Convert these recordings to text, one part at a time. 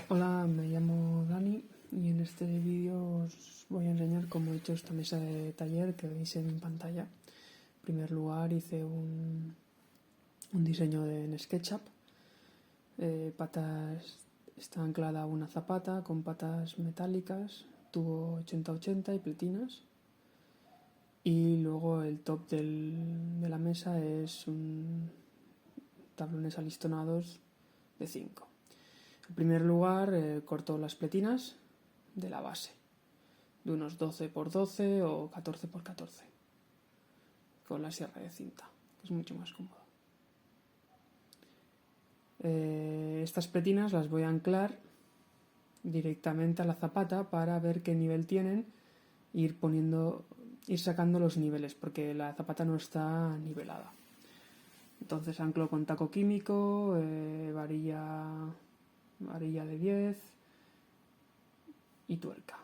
Hola, me llamo Dani y en este vídeo os voy a enseñar cómo he hecho esta mesa de taller que veis en pantalla. En primer lugar hice un diseño en SketchUp. Está anclada a una zapata con patas metálicas, tubo 80-80 y pletinas. Y luego el top de la mesa es tablones alistonados de 5. En primer lugar, corto las pletinas de la base, de unos 12x12 o 14x14, con la sierra de cinta, que es mucho más cómodo. Estas pletinas las voy a anclar directamente a la zapata para ver qué nivel tienen e ir sacando los niveles, porque la zapata no está nivelada. Entonces anclo con taco químico, varilla de 10 y tuerca.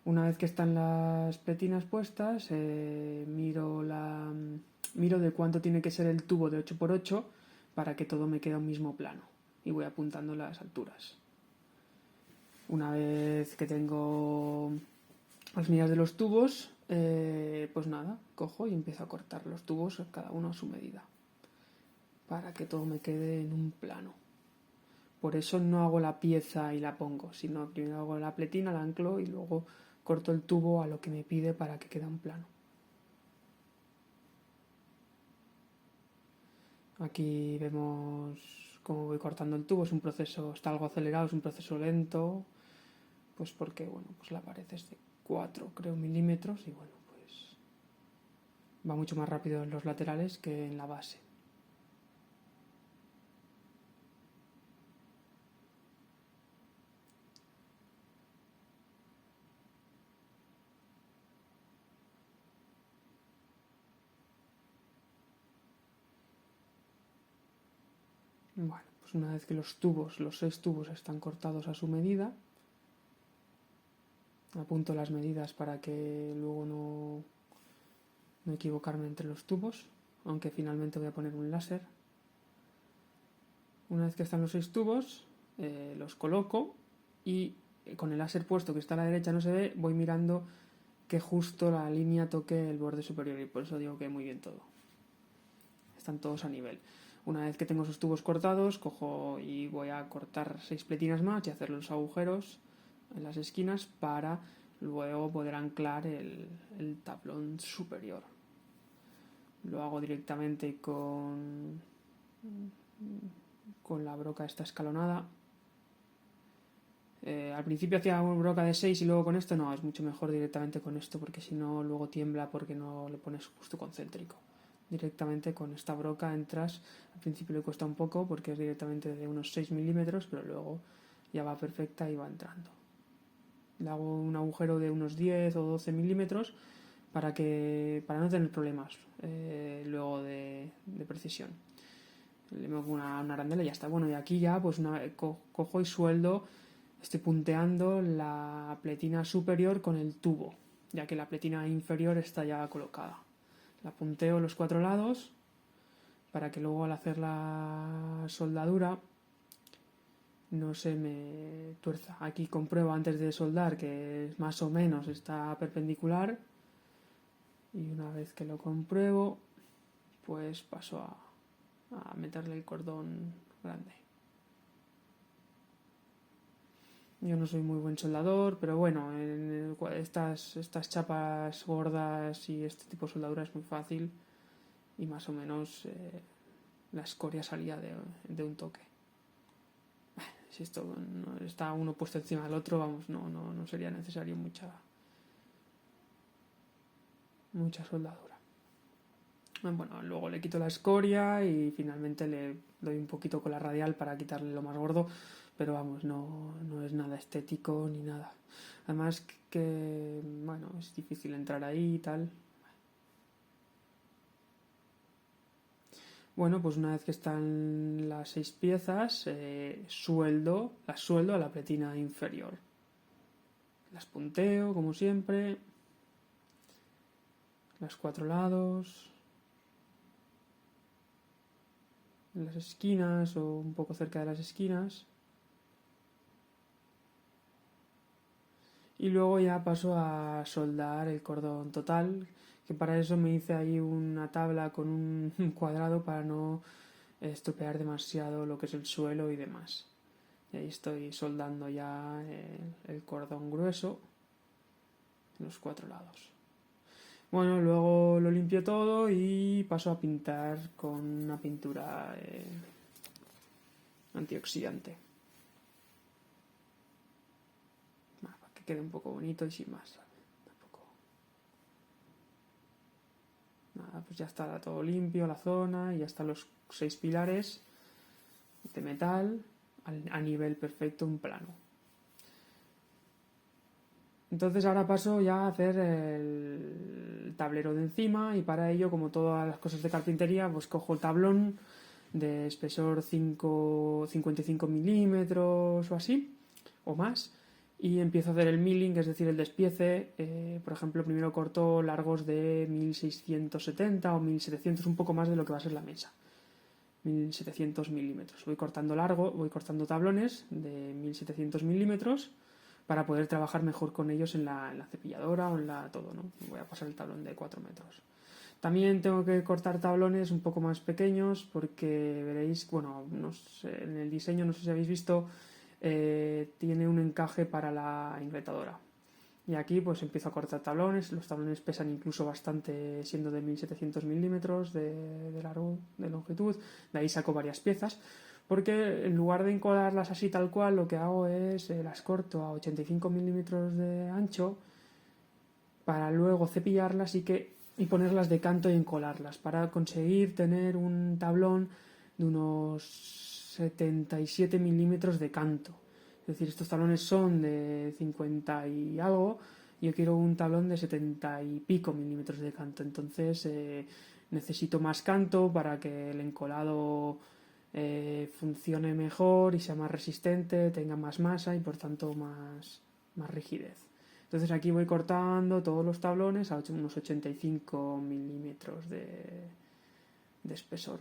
Una vez que están las pletinas puestas, miro de cuánto tiene que ser el tubo de 8x8 para que todo me quede a un mismo plano, y voy apuntando las alturas. Una vez que tengo las medidas de los tubos, pues nada, cojo y empiezo a cortar los tubos, cada uno a su medida, para que todo me quede en un plano. Por eso no hago la pieza y la pongo, sino primero hago la pletina, la anclo y luego corto el tubo a lo que me pide para que quede un plano. Aquí vemos cómo voy cortando el tubo. Es un proceso, está algo acelerado, es un proceso lento, pues porque pues la pared es de 4, creo, milímetros, y pues va mucho más rápido en los laterales que en la base. Bueno, pues una vez que los 6 tubos están cortados a su medida, apunto las medidas para que luego no equivocarme entre los tubos, aunque finalmente voy a poner un láser. Una vez que están los 6 tubos, los coloco y con el láser puesto, que está a la derecha no se ve, voy mirando que justo la línea toque el borde superior, y por eso digo que muy bien todo. Están todos a nivel. Una vez que tengo esos tubos cortados, cojo y voy a cortar 6 pletinas más y hacer los agujeros en las esquinas para luego poder anclar el tablón superior. Lo hago directamente con la broca esta escalonada. Al principio hacía una broca de 6 y luego con esto no, es mucho mejor directamente con esto, porque si no luego tiembla porque no le pones justo concéntrico. Directamente con esta broca entras, al principio le cuesta un poco porque es directamente de unos 6 milímetros, pero luego ya va perfecta y va entrando. Le hago un agujero de unos 10 o 12 milímetros para no tener problemas luego de precisión. Le pongo una arandela y ya está. Bueno, y aquí ya pues cojo y sueldo, estoy punteando la pletina superior con el tubo, ya que la pletina inferior está ya colocada. La punteo los 4 lados para que luego al hacer la soldadura no se me tuerza. Aquí compruebo antes de soldar que más o menos está perpendicular, y una vez que lo compruebo pues paso a meterle el cordón grande. Yo no soy muy buen soldador, pero bueno, en estas chapas gordas y este tipo de soldadura es muy fácil, y más o menos la escoria salía de un toque. Si esto no está uno puesto encima del otro, vamos, no sería necesario mucha soldadura. Bueno, luego le quito la escoria y finalmente le doy un poquito con la radial para quitarle lo más gordo, pero vamos, no es nada estético ni nada. Además que, bueno, es difícil entrar ahí y tal. Bueno, pues una vez que están las 6 piezas, las sueldo a la pletina inferior. Las punteo, como siempre, los 4 lados. en las esquinas o un poco cerca de las esquinas. Y luego ya paso a soldar el cordón total, que para eso me hice ahí una tabla con un cuadrado para no estropear demasiado lo que es el suelo y demás. Y ahí estoy soldando ya el cordón grueso en los 4 lados. Bueno, luego lo limpio todo y paso a pintar con una pintura antioxidante. Para que quede un poco bonito y sin más. Tampoco. Nada, pues ya está todo limpio la zona y ya están los 6 pilares de metal a nivel perfecto, un plano. Entonces ahora paso ya a hacer el tablero de encima y para ello, como todas las cosas de carpintería, pues cojo el tablón de espesor 55 milímetros o así, o más, y empiezo a hacer el milling, es decir, el despiece. Por ejemplo, primero corto largos de 1670 o 1700, un poco más de lo que va a ser la mesa. 1700 milímetros. Voy cortando tablones de 1700 milímetros para poder trabajar mejor con ellos en la cepilladora o en todo, ¿no? Voy a pasar el tablón de 4 metros. También tengo que cortar tablones un poco más pequeños porque veréis, bueno, no sé, en el diseño, no sé si habéis visto, tiene un encaje para la ingretadora. Y aquí pues empiezo a cortar tablones. Los tablones pesan incluso bastante, siendo de 1700 milímetros de largo, de longitud. De ahí saco varias piezas. Porque en lugar de encolarlas así tal cual, lo que hago es las corto a 85 milímetros de ancho para luego cepillarlas y ponerlas de canto y encolarlas. Para conseguir tener un tablón de unos 77 milímetros de canto. Es decir, estos tablones son de 50 y algo. Yo quiero un tablón de 70 y pico milímetros de canto. Entonces necesito más canto para que el encolado funcione mejor y sea más resistente, tenga más masa y por tanto más rigidez. Entonces aquí voy cortando todos los tablones a unos 85 milímetros de espesor.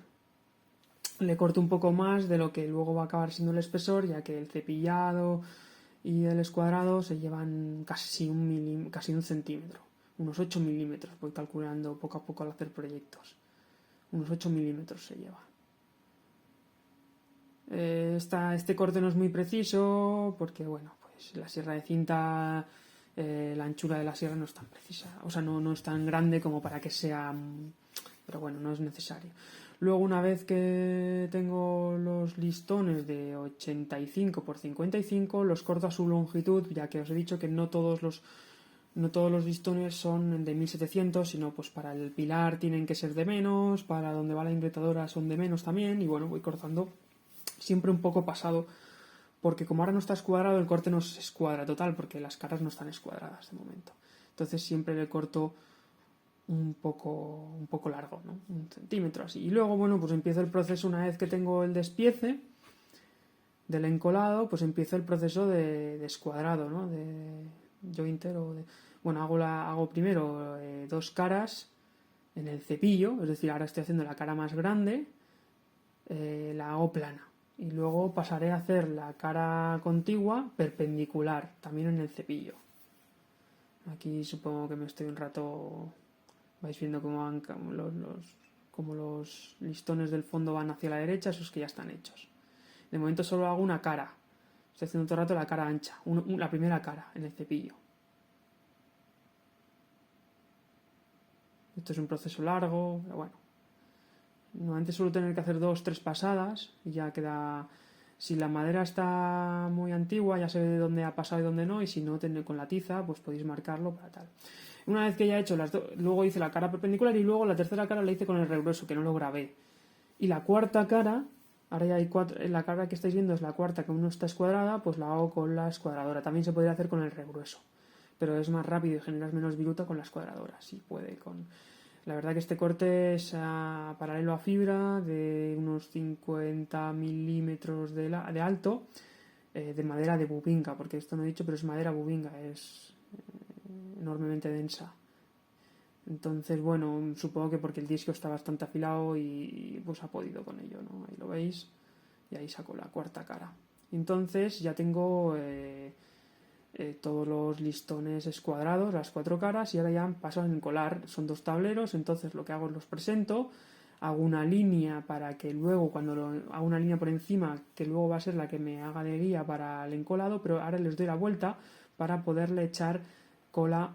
Le corto un poco más de lo que luego va a acabar siendo el espesor, ya que el cepillado y el escuadrado se llevan casi un centímetro, unos 8 milímetros. Voy calculando poco a poco al hacer proyectos. Unos 8 milímetros se lleva. Este corte no es muy preciso porque, bueno, pues la sierra de cinta, la anchura de la sierra no es tan precisa, o sea, no es tan grande como para que sea, pero bueno, no es necesario. Luego, una vez que tengo los listones de 85 por 55, los corto a su longitud, ya que os he dicho que no todos los listones son de 1700, sino pues para el pilar tienen que ser de menos, para donde va la ingretadora son de menos también, y bueno, voy cortando siempre un poco pasado, porque como ahora no está escuadrado, el corte no se escuadra total, porque las caras no están escuadradas de momento. Entonces siempre le corto un poco largo, ¿no? Un centímetro así. Y luego, bueno, pues empiezo el proceso una vez que tengo el despiece del encolado, pues empiezo el proceso de escuadrado, ¿no? De jointer o de... Bueno, hago primero 2 caras en el cepillo, es decir, ahora estoy haciendo la cara más grande, la hago plana. Y luego pasaré a hacer la cara contigua perpendicular, también en el cepillo. Aquí supongo que me estoy un rato... Vais viendo cómo van como los listones del fondo van hacia la derecha, esos que ya están hechos. De momento solo hago una cara. Estoy haciendo todo el rato la cara ancha, la primera cara en el cepillo. Esto es un proceso largo, pero bueno. Normalmente suelo tener que hacer 2-3 pasadas y ya queda... Si la madera está muy antigua, ya se ve de dónde ha pasado y dónde no, y si no, con la tiza, pues podéis marcarlo para tal. Una vez que ya he hecho las dos, luego hice la cara perpendicular y luego la tercera cara la hice con el regrueso, que no lo grabé. Y la cuarta cara, ahora ya hay 4, la cara que estáis viendo es la cuarta, que aún no está escuadrada, pues la hago con la escuadradora. También se podría hacer con el regrueso, pero es más rápido y generas menos viruta con la escuadradora, si puede con... La verdad que este corte es paralelo a fibra de unos 50 milímetros de alto, de madera de bubinga, porque esto no he dicho, pero es madera bubinga, es enormemente densa. Entonces, bueno, supongo que porque el disco está bastante afilado y pues ha podido con ello, ¿no? Ahí lo veis. Y ahí saco la cuarta cara. Entonces ya tengo todos los listones escuadrados, las 4 caras, y ahora ya paso a encolar. Son 2 tableros, entonces lo que hago es los presento, hago una línea para que luego, hago una línea por encima, que luego va a ser la que me haga de guía para el encolado, pero ahora les doy la vuelta para poderle echar cola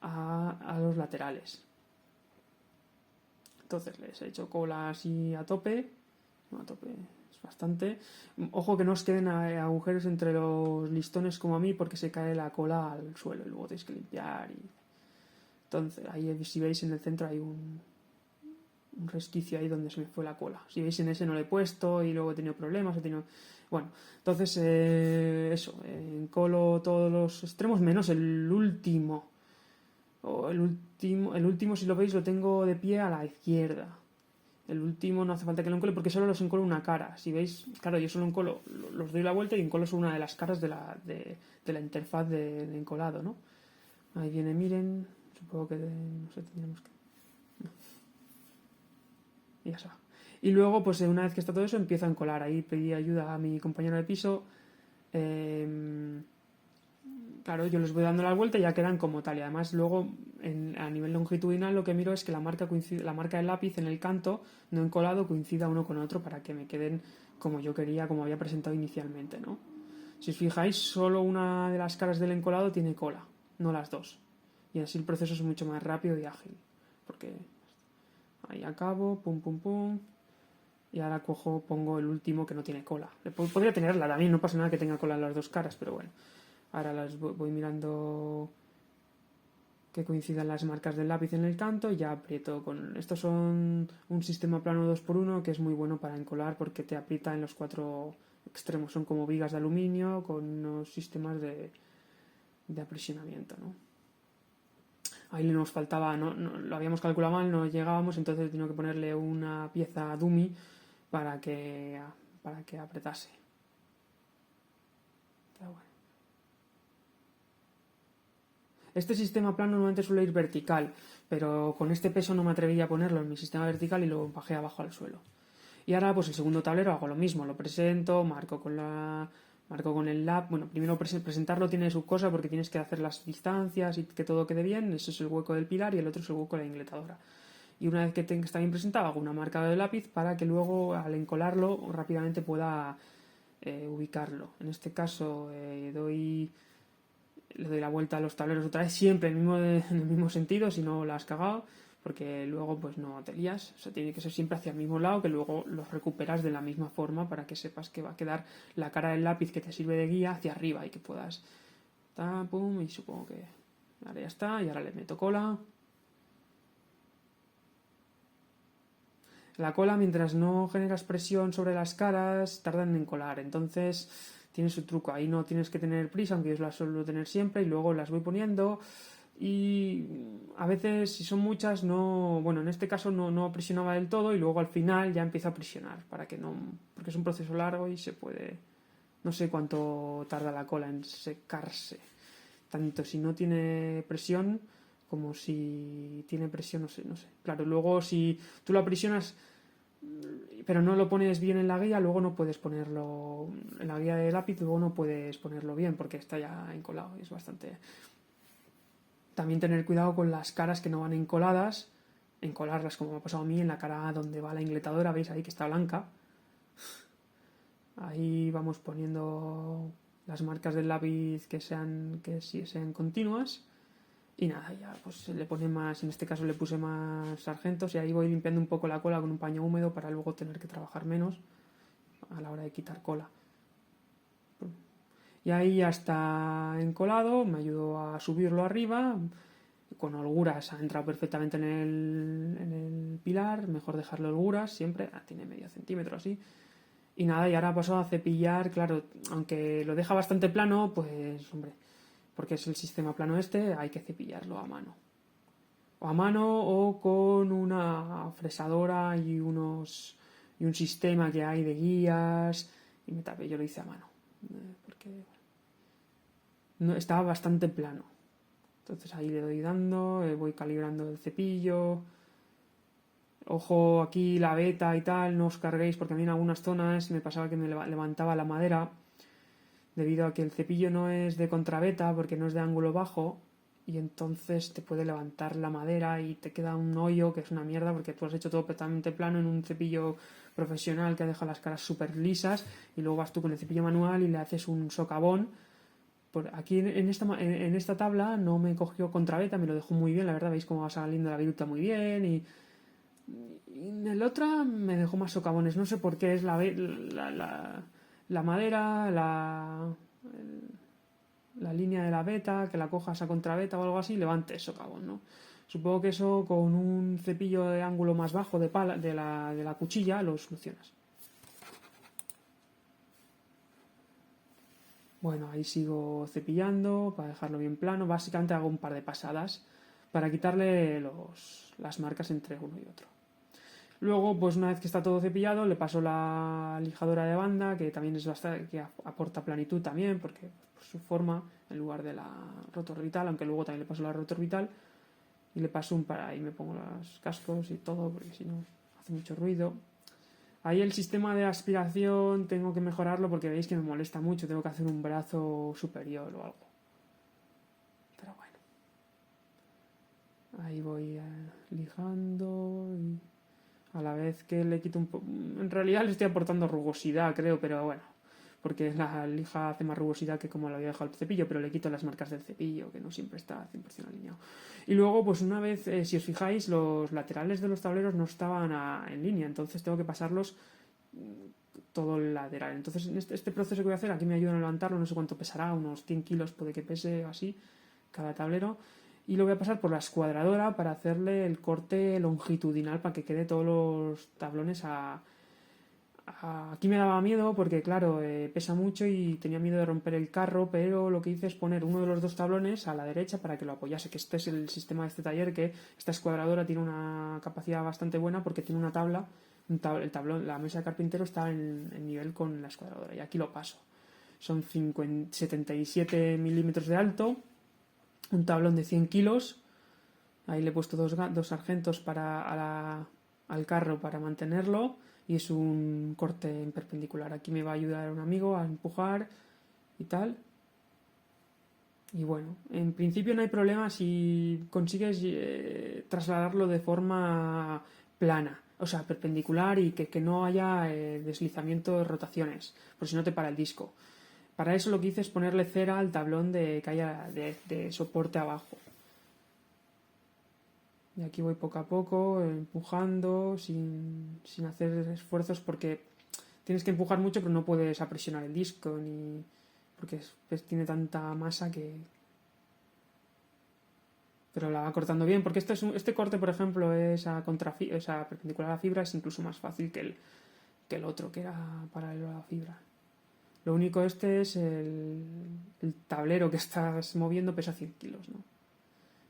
a los laterales. Entonces les he hecho cola así a tope, no a tope, es bastante. Ojo que no os queden agujeros entre los listones como a mí, porque se cae la cola al suelo y luego tenéis que limpiar. Entonces, ahí si veis en el centro hay un resquicio ahí donde se me fue la cola. Si veis en ese no lo he puesto y luego he tenido problemas, Bueno, entonces eso, encolo todos los extremos menos el último. El último, si lo veis, lo tengo de pie a la izquierda. El último no hace falta que lo encole porque solo los encolo una cara. Si veis, claro, yo solo encolo, los doy la vuelta y encolo solo una de las caras de la interfaz de encolado, ¿no? Ahí viene, miren, supongo que, no sé, tendríamos que... No. Y ya está. Y luego, pues una vez que está todo eso, empiezo a encolar. Ahí pedí ayuda a mi compañero de piso. Claro, yo les voy dando la vuelta y ya quedan como tal. Y además luego a nivel longitudinal lo que miro es que la marca del lápiz en el canto, no encolado, coincida uno con otro para que me queden como yo quería, como había presentado inicialmente, ¿no? Si os fijáis, solo una de las caras del encolado tiene cola, no las dos. Y así el proceso es mucho más rápido y ágil. Porque ahí acabo, pum, pum, pum. Y ahora pongo el último que no tiene cola. Podría tenerla también, no pasa nada que tenga cola en las dos caras, pero bueno. Ahora las voy mirando que coincidan las marcas del lápiz en el canto y ya aprieto con... Estos son un sistema plano 2x1 que es muy bueno para encolar porque te aprieta en los 4 extremos. Son como vigas de aluminio con unos sistemas de aprisionamiento, ¿no? Ahí nos faltaba, no, lo habíamos calculado mal, no llegábamos, entonces he tenido que ponerle una pieza dummy para que apretase. Pero bueno. Este sistema plano normalmente suele ir vertical, pero con este peso no me atrevía a ponerlo en mi sistema vertical y lo bajé abajo al suelo. Y ahora pues el segundo tablero hago lo mismo, lo presento, marco con el lápiz. Bueno, primero presentarlo tiene su cosa porque tienes que hacer las distancias y que todo quede bien. Ese es el hueco del pilar y el otro es el hueco de la ingletadora. Y una vez que está bien presentado hago una marca de lápiz para que luego al encolarlo rápidamente pueda ubicarlo. En este caso le doy la vuelta a los tableros otra vez, siempre en el mismo sentido, si no la has cagado, porque luego pues no te lías. O sea, tiene que ser siempre hacia el mismo lado, que luego los recuperas de la misma forma para que sepas que va a quedar la cara del lápiz que te sirve de guía hacia arriba y que puedas... Pum, y supongo que ahora ya está, y ahora le meto cola. La cola, mientras no generas presión sobre las caras, tardan en colar, entonces tiene su truco. Ahí no tienes que tener prisa, aunque yo las suelo tener siempre, y luego las voy poniendo. Y a veces, si son muchas, no. Bueno, en este caso no presionaba del todo, y luego al final ya empiezo a presionar, para que no. Porque es un proceso largo y se puede. No sé cuánto tarda la cola en secarse. Tanto si no tiene presión como si tiene presión, no sé. Claro, luego si tú lo aprisionas pero no lo pones bien en la guía, luego no puedes ponerlo en la guía de lápiz, luego no puedes ponerlo bien porque está ya encolado y es bastante... También tener cuidado con las caras que no van encoladas, encolarlas como me ha pasado a mí en la cara donde va la ingletadora, veis ahí que está blanca. Ahí vamos poniendo las marcas del lápiz que sean continuas. Y nada, ya pues se le pone más, en este caso le puse más sargentos y ahí voy limpiando un poco la cola con un paño húmedo para luego tener que trabajar menos a la hora de quitar cola. Y ahí ya está encolado, me ayudo a subirlo arriba, con holguras ha entrado perfectamente en el pilar, mejor dejarlo holguras siempre, tiene medio centímetro así. Y nada, y ahora paso a cepillar, claro, aunque lo deja bastante plano, pues hombre, porque es el sistema plano este, hay que cepillarlo a mano. O a mano o con una fresadora y un sistema que hay de guías. Y me tapé, yo lo hice a mano. Porque no, estaba bastante plano. Entonces ahí le doy dando, voy calibrando el cepillo. Ojo aquí la veta y tal, no os carguéis porque a mí en algunas zonas me pasaba que me levantaba la madera debido a que el cepillo no es de contraveta porque no es de ángulo bajo y entonces te puede levantar la madera y te queda un hoyo que es una mierda porque tú has hecho todo totalmente plano en un cepillo profesional que ha dejado las caras súper lisas y luego vas tú con el cepillo manual y le haces un socavón. Aquí en esta tabla no me cogió contraveta, me lo dejó muy bien, la verdad, veis cómo va saliendo la viruta muy bien y en el otro me dejó más socavones, no sé por qué es la madera, la línea de la beta, que la cojas a contraveta o algo así, levante socavón, ¿no? Supongo que eso con un cepillo de ángulo más bajo de la cuchilla lo solucionas. Bueno, ahí sigo cepillando para dejarlo bien plano. Básicamente hago un par de pasadas para quitarle las marcas entre uno y otro. Luego, pues una vez que está todo cepillado, le paso la lijadora de banda, que también es bastante, que aporta planitud también, porque por su forma, en lugar de la rotorbital, aunque luego también le paso la rotorbital, y le paso un para ahí me pongo los cascos y todo, porque si no hace mucho ruido. Ahí el sistema de aspiración tengo que mejorarlo porque veis que me molesta mucho, tengo que hacer un brazo superior o algo. Pero bueno, ahí voy lijando y a la vez que le quito un poco... En realidad le estoy aportando rugosidad, creo, pero bueno, porque la lija hace más rugosidad que como lo había dejado el cepillo, pero le quito las marcas del cepillo, que no siempre está 100% alineado. Y luego, pues una vez, si os fijáis, los laterales de los tableros no estaban en línea, entonces tengo que pasarlos todo el lateral. Entonces, en este proceso que voy a hacer, aquí me ayudan a levantarlo, no sé cuánto pesará, unos 100 kilos puede que pese así, cada tablero. Y lo voy a pasar por la escuadradora para hacerle el corte longitudinal para que quede todos los tablones Aquí me daba miedo porque, claro, pesa mucho y tenía miedo de romper el carro, pero lo que hice es poner uno de los dos tablones a la derecha para que lo apoyase, que este es el sistema de este taller, que esta escuadradora tiene una capacidad bastante buena porque tiene una tabla, el tablón, la mesa de carpintero está en nivel con la escuadradora y aquí lo paso. Son 77 milímetros de alto, un tablón de 100 kilos, ahí le he puesto dos sargentos al carro para mantenerlo y es un corte en perpendicular. Aquí me va a ayudar un amigo a empujar y tal. Y bueno, en principio no hay problema si consigues trasladarlo de forma plana, o sea, perpendicular y que no haya deslizamiento de rotaciones, por si no te para el disco. Para eso lo que hice es ponerle cera al tablón que haya de soporte abajo. Y aquí voy poco a poco, empujando, sin hacer esfuerzos, porque tienes que empujar mucho, pero no puedes apresionar el disco, ni porque tiene tanta masa que... Pero la va cortando bien, porque este corte, por ejemplo, es perpendicular a la fibra, es incluso más fácil que el otro, que era paralelo a la fibra. Lo único es el tablero que estás moviendo pesa 100 kilos, ¿no?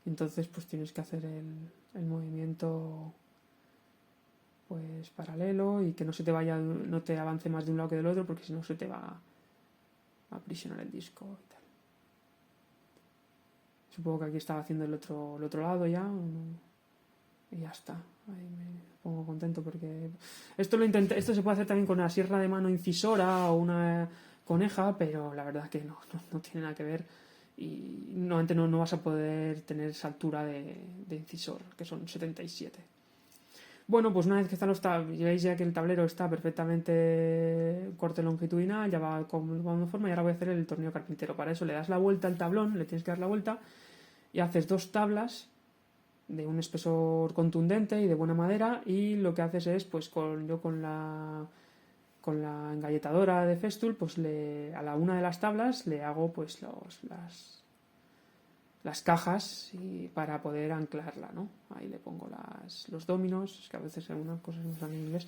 Entonces pues tienes que hacer el movimiento pues paralelo y que no no te avance más de un lado que del otro porque si no se te va a aprisionar el disco y tal. Supongo que aquí estaba haciendo el otro lado ya y ya está. Ahí me pongo contento porque esto se puede hacer también con una sierra de mano incisora o una coneja, pero la verdad que no tiene nada que ver y normalmente no vas a poder tener esa altura de incisor, que son 77. Bueno, pues una vez que están veis ya que el tablero está perfectamente corte longitudinal, ya va tomando forma y ahora voy a hacer el tornillo carpintero. Para eso le das la vuelta al tablón, le tienes que dar la vuelta y haces dos tablas de un espesor contundente y de buena madera y lo que haces es, pues con la engalletadora de Festool, pues a la una de las tablas le hago pues las cajas para poder anclarla, ¿no? Ahí le pongo los dominos, es que a veces algunas cosas no están en inglés.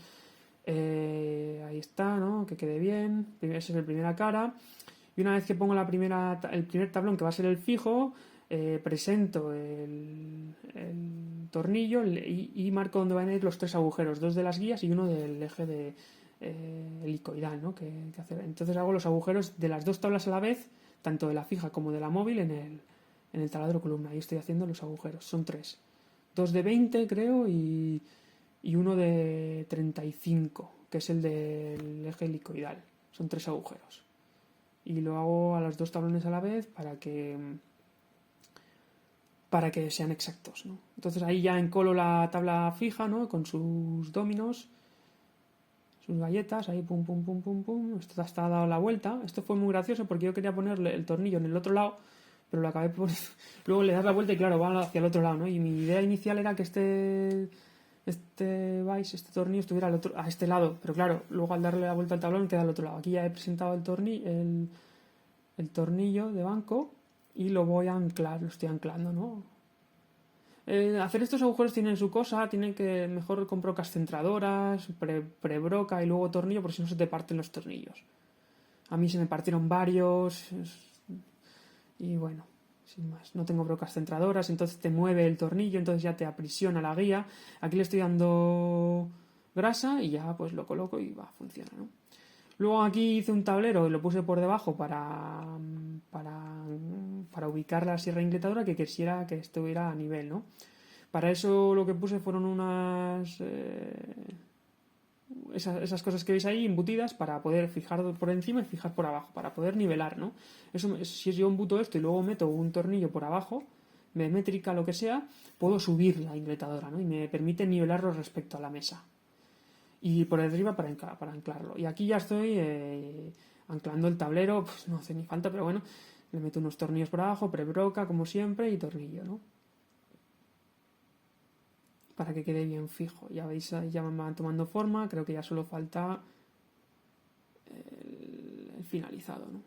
Ahí está, ¿no? Que quede bien. Esa es la primera cara. Y una vez que pongo el primer tablón, que va a ser el fijo, presento el tornillo y marco dónde van a ir los tres agujeros, dos de las guías y uno del eje helicoidal, ¿no? que hacer. Entonces hago los agujeros de las dos tablas a la vez, tanto de la fija como de la móvil, en en el taladro columna. Ahí estoy haciendo los agujeros. Son 3. 2 de 20 creo y uno de 35, que es el del eje helicoidal. Son 3 agujeros. Y lo hago a los 2 tablones a la vez para que sean exactos, ¿no? Entonces ahí ya encolo la tabla fija, ¿no? Con sus dominos, sus galletas, ahí pum, pum, pum, pum, pum. Esto está dado la vuelta. Esto fue muy gracioso porque yo quería ponerle el tornillo en el otro lado, pero lo acabé por... Luego le das la vuelta y claro, va hacia el otro lado, ¿no? Y mi idea inicial era que este tornillo estuviera a este lado, pero claro, luego al darle la vuelta al tablón queda al otro lado. Aquí ya he presentado el tornillo de banco y lo voy a anclar, lo estoy anclando, ¿no? Hacer estos agujeros tienen su cosa, tienen que mejor con brocas centradoras, prebroca y luego tornillo, por si no se te parten los tornillos. A mí se me partieron varios y bueno, sin más. No tengo brocas centradoras, entonces te mueve el tornillo, entonces ya te aprisiona la guía. Aquí le estoy dando grasa y ya pues lo coloco y va a funcionar, ¿no? Luego aquí hice un tablero y lo puse por debajo para ubicar la sierra ingletadora que quisiera que estuviera a nivel, ¿no? Para eso lo que puse fueron esas cosas que veis ahí embutidas para poder fijar por encima y fijar por abajo, para poder nivelar, ¿no? Eso, si yo embuto esto y luego meto un tornillo por abajo, de métrica, lo que sea, puedo subir la ingletadora, ¿no? Y me permite nivelarlo respecto a la mesa. Y por arriba para anclarlo. Y aquí ya estoy anclando el tablero, pues no hace ni falta, pero bueno, le meto unos tornillos por abajo, prebroca como siempre y tornillo, ¿no? Para que quede bien fijo. Ya veis, ya van tomando forma, creo que ya solo falta el finalizado, ¿no?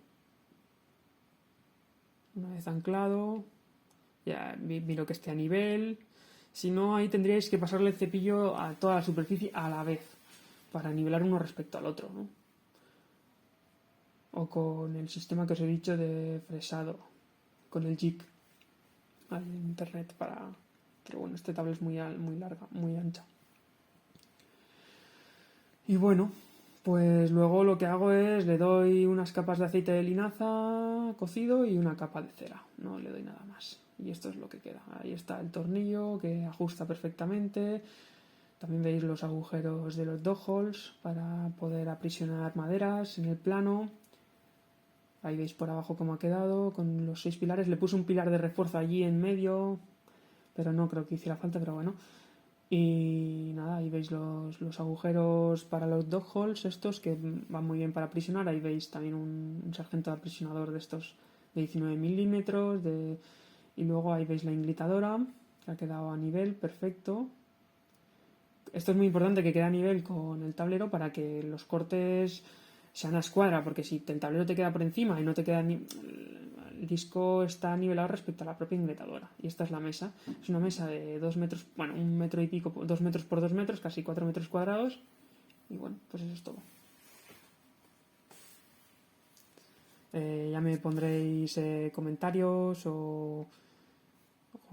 Una vez anclado, ya miro que esté a nivel. Si no, ahí tendríais que pasarle el cepillo a toda la superficie a la vez, para nivelar uno respecto al otro, ¿no? O con el sistema que os he dicho de fresado, con el jig. Hay en internet para... Pero bueno, este tabla es muy larga, muy ancha. Y bueno, pues luego lo que hago es le doy unas capas de aceite de linaza cocido y una capa de cera. No le doy nada más. Y esto es lo que queda. Ahí está el tornillo que ajusta perfectamente. También veis los agujeros de los dogholes para poder aprisionar maderas en el plano. Ahí veis por abajo cómo ha quedado con los 6 pilares. Le puse un pilar de refuerzo allí en medio, pero no creo que hiciera falta, pero bueno. Y nada, ahí veis los agujeros para los dogholes estos que van muy bien para aprisionar. Ahí veis también un sargento de aprisionador de estos de 19 milímetros. Y luego ahí veis la ingletadora que ha quedado a nivel, perfecto. Esto es muy importante que quede a nivel con el tablero para que los cortes sean a escuadra, porque si el tablero te queda por encima y no te queda el disco está nivelado respecto a la propia ingletadora. Y esta es la mesa. Es una mesa de 2 metros, bueno, 1 metro y pico, 2 metros por 2 metros, casi 4 metros cuadrados. Y bueno, pues eso es todo. Ya me pondréis comentarios o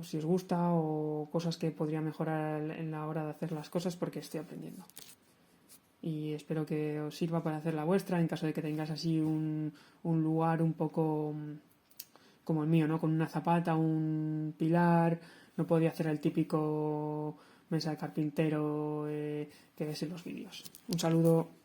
si os gusta o cosas que podría mejorar en la hora de hacer las cosas porque estoy aprendiendo. Y espero que os sirva para hacer la vuestra en caso de que tengáis así un lugar un poco como el mío, ¿no? Con una zapata, un pilar. No podía hacer el típico mesa de carpintero que ves en los vídeos. Un saludo.